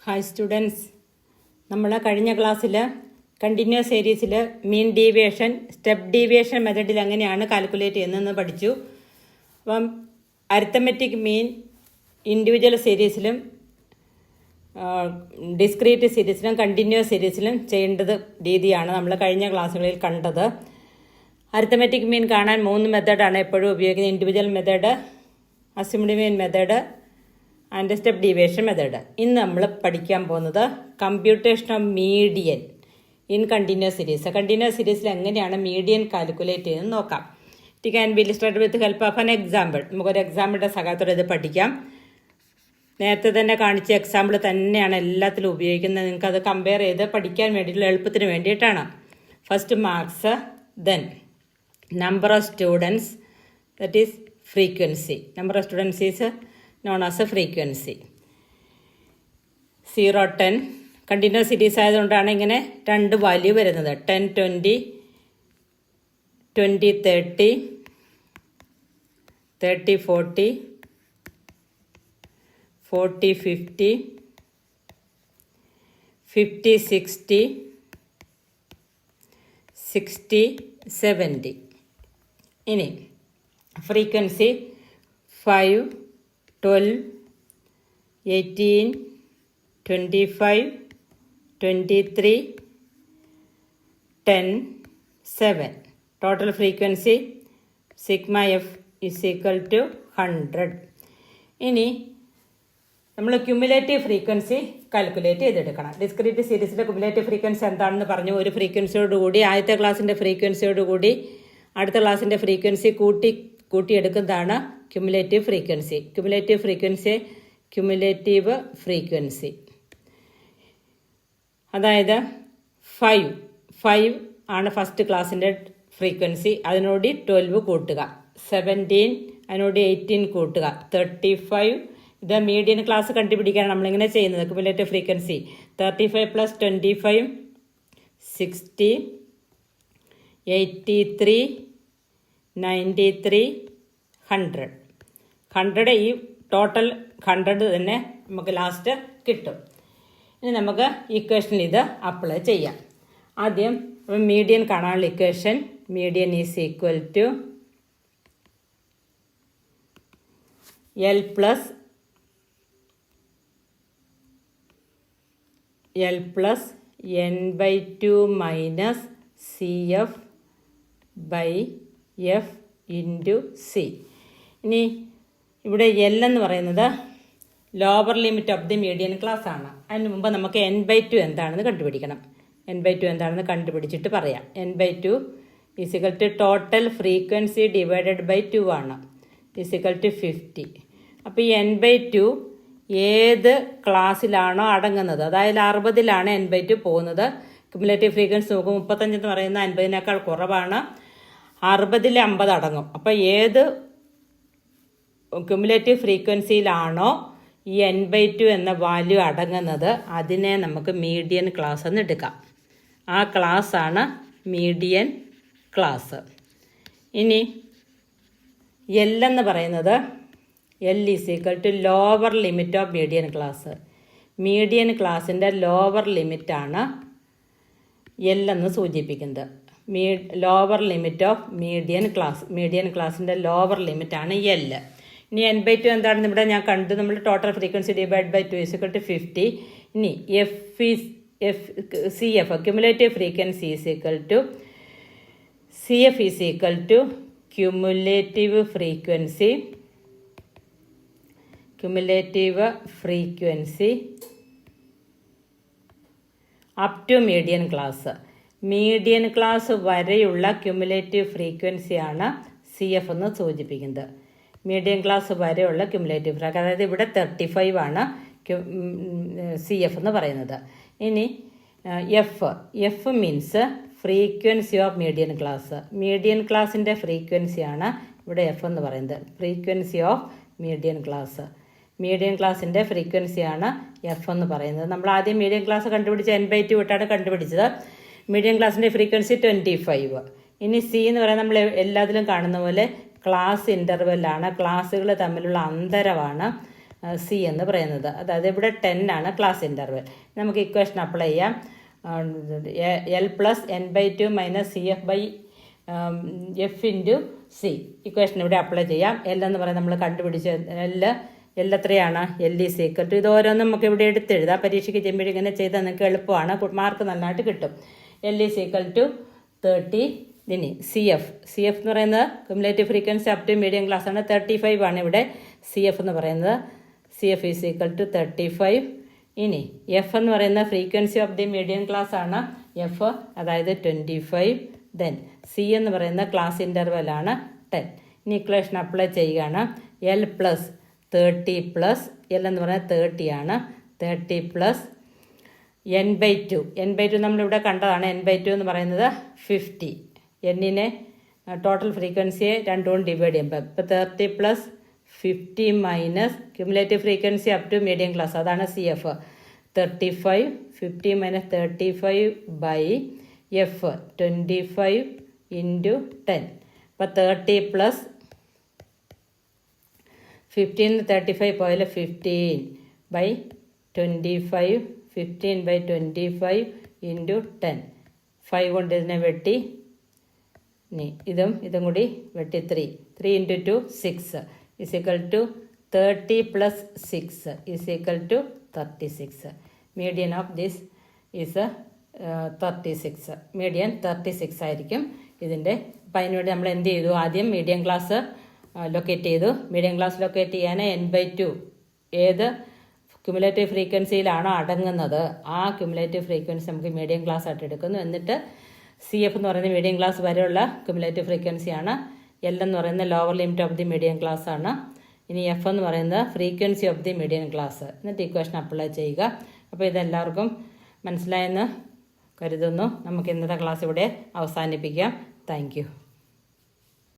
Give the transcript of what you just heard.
Hi students, നമ്മൾ കഴിഞ്ഞ ക്ലാസ്സിൽ കണ്ടിന്യൂസ് സീരീസിൽ മീൻ ഡീവിയേഷൻ, സ്റ്റെപ്പ് ഡീവിയേഷൻ മെത്തഡിൽ എങ്ങനെയാണ് കാൽക്കുലേറ്റ് ചെയ്യുന്നതെന്ന് പഠിച്ചു. അപ്പം അരിത്തമെറ്റിക് മീൻ ഇൻഡിവിജ്വൽ സീരീസിലും ഡിസ്ക്രീറ്റ് സീരീസിലും കണ്ടിന്യൂസ് സീരീസിലും ചെയ്യേണ്ടത് രീതിയാണ് നമ്മൾ കഴിഞ്ഞ ക്ലാസ്സുകളിൽ കണ്ടത്. അരിത്തമെറ്റിക് മീൻ കാണാൻ 3 മെത്തേഡാണ് എപ്പോഴും ഉപയോഗിക്കുന്നത്: individual method, assumed mean method and step deviation method. ഇന്ന് നമ്മൾ പഠിക്കാൻ പോകുന്നത് computation of median in continuous series. Continuous സീരീസിൽ എങ്ങനെയാണ് മീഡിയൻ കാൽക്കുലേറ്റ് ചെയ്യുന്നത് നോക്കാം. It can be illustrated with help of an example. നമുക്കൊരു എക്സാമ്പിളിൻ്റെ സഹായത്തോടെ ഇത് പഠിക്കാം. നേരത്തെ തന്നെ കാണിച്ച എക്സാമ്പിൾ തന്നെയാണ് എല്ലാത്തിലും ഉപയോഗിക്കുന്നത്. നിങ്ങൾക്കത് കമ്പയർ ചെയ്ത് പഠിക്കാൻ വേണ്ടിയിട്ടുള്ള എളുപ്പത്തിന് വേണ്ടിയിട്ടാണ്. First marks, then number of students, that is frequency. Number of students is known as a frequency. 0, 10 continuous series ആയതുകൊണ്ടാണ് ഇങ്ങനെ 2 വാല്യൂ വരുന്നത്. 10, 20, 20, 30, 30, 40, 40, 50, 50, 60, 60, 70. ഇനി frequency 5, 12, 18, 25, 23, 10, 7. Total frequency sigma f is equal to 100. ഇനി നമ്മൾ ക്യുമുലേറ്റീവ് ഫ്രീക്വൻസി കാൽക്കുലേറ്റ് ചെയ്തെടുക്കണം. Discrete സീരീസിലെ cumulative frequency എന്താണെന്ന് പറഞ്ഞു. ഒരു ഫ്രീക്വൻസിയോടുകൂടി ആദ്യത്തെ ക്ലാസ്സിൻ്റെ ഫ്രീക്വൻസിയോടുകൂടി അടുത്ത ക്ലാസ്സിൻ്റെ ഫ്രീക്വൻസി കൂട്ടിയെടുക്കുന്നതാണ് ക്യുമുലേറ്റീവ് ഫ്രീക്വൻസി. ക്യുമുലേറ്റീവ് ഫ്രീക്വൻസി അതായത് 5 ആണ് ഫസ്റ്റ് ക്ലാസ്സിൻ്റെ ഫ്രീക്വൻസി. അതിനോട് 12 കൂട്ടുക. 17 അതിനോട് 18 കൂട്ടുക. 35. ഇത് മീഡിയൻ ക്ലാസ് കണ്ടുപിടിക്കാനാണ് നമ്മളിങ്ങനെ ചെയ്യുന്നത്. Cumulative frequency 35 + 25 60, 83, 93, 100. ഈ ടോട്ടൽ 100 തന്നെ നമുക്ക് ലാസ്റ്റ് കിട്ടും. ഇനി നമുക്ക് ഇക്വേഷനിൽ ഇത് അപ്ലൈ ചെയ്യാം. ആദ്യം മീഡിയൻ കാണാനുള്ള equation: median is equal to L plus n/2 minus CF/F into C. ഇനി ഇവിടെ L എന്ന് പറയുന്നത് lower limit of the median class ആണ്. അതിന് മുമ്പ് നമുക്ക് n/2 എന്താണെന്ന് കണ്ടുപിടിക്കണം. n/2 എന്താണെന്ന് കണ്ടുപിടിച്ചിട്ട് പറയാം. n/2 is equal to total frequency divided by 2 ആണ്. Is equal to 50. അപ്പോൾ ഈ n/2 ഏത് ക്ലാസ്സിലാണോ അടങ്ങുന്നത്, അതായത് 60ലാണ് n/2 പോകുന്നത്. ക്യുമുലേറ്റീവ് ഫ്രീക്വൻസി നോക്കും 35 എന്ന് പറയുന്നത് 50നേക്കാൾ കുറവാണ്. 60ൽ 50 അടങ്ങും. അപ്പോൾ ഏത് ക്യുമുലേറ്റീവ് ഫ്രീക്വൻസിയിലാണോ ഈ n/2 എന്ന വാല്യൂ അടങ്ങുന്നത് അതിനെ നമുക്ക് മീഡിയൻ ക്ലാസ് എന്ന് എടുക്കാം. ആ ക്ലാസ്സാണ് മീഡിയൻ ക്ലാസ്. ഇനി L എന്ന് പറയുന്നത് L is equal to lower limit of median class. Median ക്ലാസ്സിൻ്റെ ലോവർ ലിമിറ്റാണ് L എന്ന് സൂചിപ്പിക്കുന്നത്. Lower limit of median class. Median ക്ലാസ്സിൻ്റെ ലോവർ ലിമിറ്റാണ് L. ഇനി n/2 എന്താണെന്ന് ഇവിടെ ഞാൻ കണ്ടു. നമ്മൾ total frequency divide by 2 is equal to 50. ഇനി CF cumulative frequency is equal to CF is equal to cumulative frequency up to median class. Median class വരെയുള്ള ക്യുമുലേറ്റീവ് ഫ്രീക്വൻസിയാണ് CF എന്ന് സൂചിപ്പിക്കുന്നത്. മീഡിയൻ ക്ലാസ് വരെയുള്ള ക്യുമുലേറ്റീവ് ഫ്രീക്വൻസി, അതായത് ഇവിടെ 35 ആണ് CF എന്ന് പറയുന്നത്. ഇനി F means frequency of median class. Median ക്ലാസിൻ്റെ ഫ്രീക്വൻസിയാണ് ഇവിടെ F എന്ന് പറയുന്നത്. Frequency of median class. Median ക്ലാസിൻ്റെ ഫ്രീക്വൻസിയാണ് F എന്ന് പറയുന്നത്. നമ്മൾ ആദ്യം മീഡിയൻ ക്ലാസ് കണ്ടുപിടിച്ച n/2 ഇട്ടാണ് കണ്ടുപിടിച്ചത്. മീഡിയൻ ക്ലാസിൻ്റെ ഫ്രീക്വൻസി 25. ഇനി C എന്ന് പറയുന്നത് നമ്മൾ എല്ലാത്തിലും കാണുന്ന പോലെ ക്ലാസ് ഇൻ്റർവെല്ലാണ്. ക്ലാസ്സുകൾ തമ്മിലുള്ള അന്തരമാണ്. സി എന്ന് പറയുന്നത്. അതായത് ഇവിടെ 10 ആണ് ക്ലാസ് ഇൻ്റർവെൽ. നമുക്ക് ഇക്വേഷൻ അപ്ലൈ ചെയ്യാം. L+n/2 - CF/F × C ഇക്വേഷൻ ഇവിടെ അപ്ലൈ ചെയ്യാം. L എന്ന് പറയുന്നത് നമ്മൾ കണ്ടുപിടിച്ച് L എത്രയാണ്? L = ഇത് ഓരോന്നും നമുക്ക് ഇവിടെ എടുത്തെഴുതാം. പരീക്ഷയ്ക്ക് ചെയ്യുമ്പോൾ ഇങ്ങനെ ചെയ്താൽ നിങ്ങൾക്ക് എളുപ്പമാണ്, മാർക്ക് നന്നായിട്ട് കിട്ടും. L = 30. ഇനി CF എന്ന് പറയുന്നത് cumulative frequency up to medium class ആണ്. 35 ആണ് ഇവിടെ CF എന്ന് പറയുന്നത്. CF = 35. ഇനി F എന്ന് പറയുന്ന frequency of the medium class ആണ്. F അതായത് 25. ദെൻ C എന്ന് പറയുന്ന ക്ലാസ് ഇൻ്റർവെൽ ആണ് 10. ഇനി ഇക്വേഷൻ അപ്ലൈ ചെയ്യുകയാണ്. L + 30 + L എന്ന് പറയുന്നത് 30 ആണ്. 30 + n/2 നമ്മളിവിടെ കണ്ടതാണ്. n/2 എന്ന് പറയുന്നത് 50. എന്നിനെ ടോട്ടൽ ഫ്രീക്വൻസിയെ 2 കൊണ്ട് ഡിവൈഡ് ചെയ്യുമ്പോൾ ഇപ്പോൾ 30 + 50 - cumulative frequency up to medium class അതാണ് CF. 35 50 - 35 F 25 × 10. അപ്പോൾ 30 + 15 35 പോയാൽ 15/25 15/25 × 10. 5 കൊണ്ട് ഇതിനെ വെട്ടി. ഇനി ഇതും കൂടി വെട്ടി 3 × 2 6 = 30 + 6 = 36. Median of this is 36. Median 36 ആയിരിക്കും ഇതിൻ്റെ. അപ്പം അതിനുവേണ്ടി നമ്മൾ എന്ത് ചെയ്തു? ആദ്യം മീഡിയം ക്ലാസ് ലൊക്കേറ്റ് ചെയ്തു. മീഡിയം ക്ലാസ് ലൊക്കേറ്റ് ചെയ്യാൻ n/2 ഏത് ക്യുമുലേറ്റീവ് ഫ്രീക്വൻസിയിലാണോ അടങ്ങുന്നത് ആ ക്യുമുലേറ്റീവ് ഫ്രീക്വൻസി നമുക്ക് മീഡിയം ക്ലാസ് ആയിട്ട് എടുക്കുന്നു. എന്നിട്ട് CF എന്ന് പറയുന്നത് മീഡിയം ക്ലാസ് വരെയുള്ള ക്യുമുലേറ്റീവ് ഫ്രീക്വൻസിയാണ്. L എന്ന് പറയുന്നത് lower limit of the medium class ആണ്. ഇനി F എന്ന് പറയുന്നത് frequency of the medium class. എന്നിട്ട് ഇക്വേഷൻ അപ്ലൈ ചെയ്യുക. അപ്പോൾ ഇതെല്ലാവർക്കും മനസ്സിലായെന്ന് കരുതുന്നു. നമുക്ക് ഇന്നത്തെ ക്ലാസ് ഇവിടെ അവസാനിപ്പിക്കാം. Thank you.